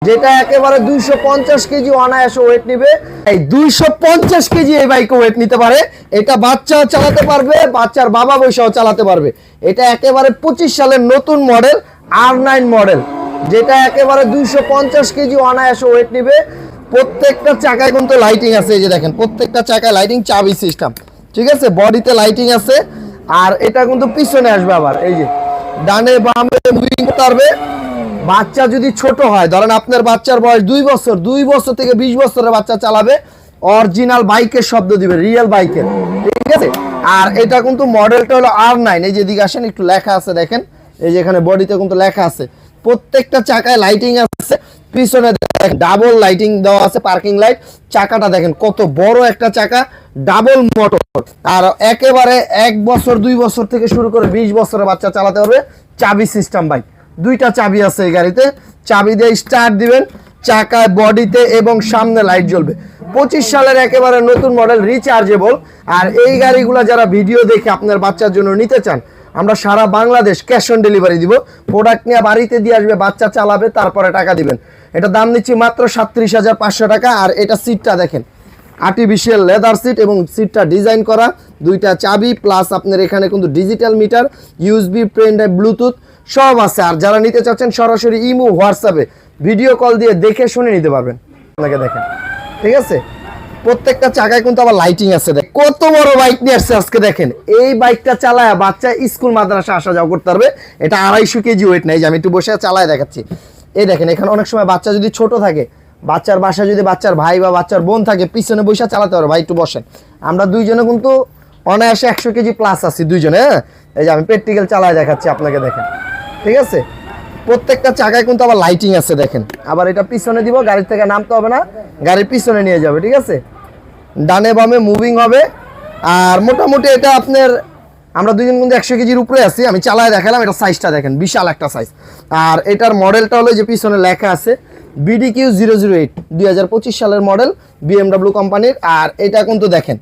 যেটা একেবারে 250 কেজি অনায়াসে ওয়েট নিবে। এই 250 কেজি এই বাইকে ওয়েট নিতে পারে। এটা বাচ্চাও চালাতে পারবে, বাচ্চার বাবা বৈশাও চালাতে পারবে। এটা একেবারে 25 সালের নতুন মডেল R9 মডেল, যেটা একেবারে 250 কেজি অনায়াসে ওয়েট নিবে। প্রত্যেকটা চাকায় কিন্তু লাইটিং আছে, এই যে দেখেন প্রত্যেকটা চাকায় লাইটিং, চাবি সিস্টেম, ঠিক আছে। বডিতে লাইটিং আছে। আর এটা কিন্তু পিছনে আসবে আবার, এই যে ডানে বামে মুভিং করতে পারবে। বাচ্চা যদি ছোট হয়, ধরেন আপনার বাচ্চার বয়স 2 বছর থেকে 20 বছরের বাচ্চা চালাবে, অরিজিনাল বাইকের শব্দ দিবে, রিয়েল বাইকের, ঠিক আছে। আর এটা কিন্তু মডেলটা হলো R9। এই যে দিকে আসেন, একটু লেখা আছে দেখেন, এই যে এখানে বডিতে কিন্তু লেখা আছে। প্রত্যেকটা চাকায় লাইটিং আছে। পিছনে দেখেন ডাবল লাইটিং দেওয়া আছে, পার্কিং লাইট। চাকাটা দেখেন কত বড় একটা চাকা, ডাবল মোটর। আর একেবারে 1 বছর 2 বছর থেকে শুরু করে 20 বছরের বাচ্চা চালাতে পারবে। চাবি সিস্টেম বাইক, 2টা চাবি আছে এই গাড়িতে। চাবি দিয়ে স্টার্ট দিবেন, চাকায় বডিতে এবং সামনে লাইট জ্বলবে। 25 সালের একেবারে নতুন মডেল, রিচার্জেবল। আর এই গাড়িগুলো যারা ভিডিও দেখে আপনার বাচ্চার জন্য নিতে চান, আমরা সারা বাংলাদেশ ক্যাশ অন ডেলিভারি দিব। প্রোডাক্ট নিয়ে বাড়িতে দিয়ে আসবে, বাচ্চা চালাবে, তারপরে টাকা দিবেন। এটা দাম নিচ্ছি মাত্র 37,500 টাকা। আর এটা সিটটা দেখেন, আর্টিফিশিয়াল লেদার সিট এবং সিটটা ডিজাইন করা। 2টা চাবি প্লাস আপনার এখানে কিন্তু digital meter, USB, pen drive, Bluetooth সব আছে। আর যারা নিতে চাচ্ছেন সরাসরি ইমো, হোয়াটসঅ্যাপে ভিডিও কল দিয়ে দেখে শুনে নিতে পারবেন। আপনাকে দেখেন, ঠিক আছে। প্রত্যেকটা চাকায় কিন্তু আবার লাইটিং আছে। কত বড় বাইক নিয়ে আসছে আজকে দেখেন। এই বাইকটা চালায় বাচ্চা স্কুল মাদ্রাসা আসা যাওয়া করতে পারবে। এটা 250 কেজি ওয়েট নেই, যে আমি একটু বসে চালায় দেখাচ্ছি। এই দেখেন, এখানে অনেক সময় বাচ্চা যদি ছোট থাকে, বাচ্চার বাসায় যদি বাচ্চার ভাই বা বাচ্চার বোন থাকে, পিছনে বসে চালাতে পারবে। ভাই একটু বসেন। আমরা দুইজনে কিন্তু অনায়াসে 100 কেজি প্লাস আছি দুইজনে। হ্যাঁ, এই যে আমি প্র্যাকটিক্যাল চালায় দেখাচ্ছি আপনাকে, দেখেন, ঠিক আছে। প্রত্যেকটা চাকায় কিন্তু আবার লাইটিং আছে দেখেন। আবার এটা পিছনে দিব, গাড়ির থেকে নামতে হবে না, গাড়ির পিছনে নিয়ে যাবে, ঠিক আছে। ডানে বামে মুভিং হবে। আর মোটামুটি এটা আপনার, আমরা দুজন কিন্তু 100 কেজির উপরে আছি। আমি চালায় দেখালাম, এটা সাইজটা দেখেন, বিশাল একটা সাইজ। আর এটার মডেলটা হলো যে পিছনে লেখা আছে BDQ 008, 2025 সালের মডেল, BMW কোম্পানির। আর এটা কিন্তু দেখেন,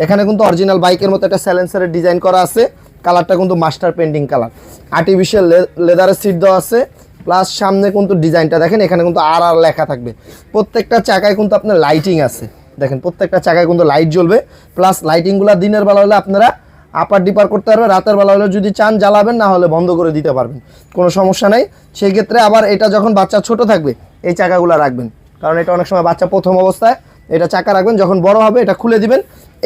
এখানে কিন্তু অরিজিনাল বাইকের মতো একটা সাইলেন্সারের ডিজাইন করা আছে। কালারটা কিন্তু মাস্টার পেন্টিং কালার। আর্টিফিশিয়াল লেদারের সিট দেওয়া আছে, প্লাস সামনে কিন্তু ডিজাইনটা দেখেন, এখানে কিন্তু আর লেখা থাকবে। প্রত্যেকটা চাকায় কিন্তু আপনার লাইটিং আছে দেখেন, প্রত্যেকটা চাকায় কিন্তু লাইট জ্বলবে। প্লাস লাইটিংগুলো দিনের বেলা হলে আপনারা আপার ডিপার করতে পারবেন, রাতের বেলা হলে যদি চান জ্বালাবেন, না হলে বন্ধ করে দিতে পারবেন, কোনো সমস্যা নেই। সেই ক্ষেত্রে আবার এটা যখন বাচ্চা ছোট থাকবে, এই চাকাগুলো রাখবেন, কারণ এটা অনেক সময় বাচ্চা প্রথম অবস্থায় এটা চাকা রাখবেন, যখন বড় হবে এটা খুলে দিবেন।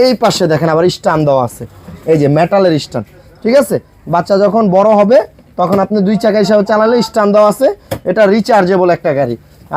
এই পাশে দেখেন আবার স্ট্যান্ড দেওয়া আছে, এই যে মেটালের স্ট্যান্ড, ঠিক আছে। বাচ্চা যখন বড় হবে তখন আপনি 2 চাকা হিসাবে চালালে স্ট্যান্ড দেওয়া আছে। এটা রিচার্জেবল একটা গাড়ি।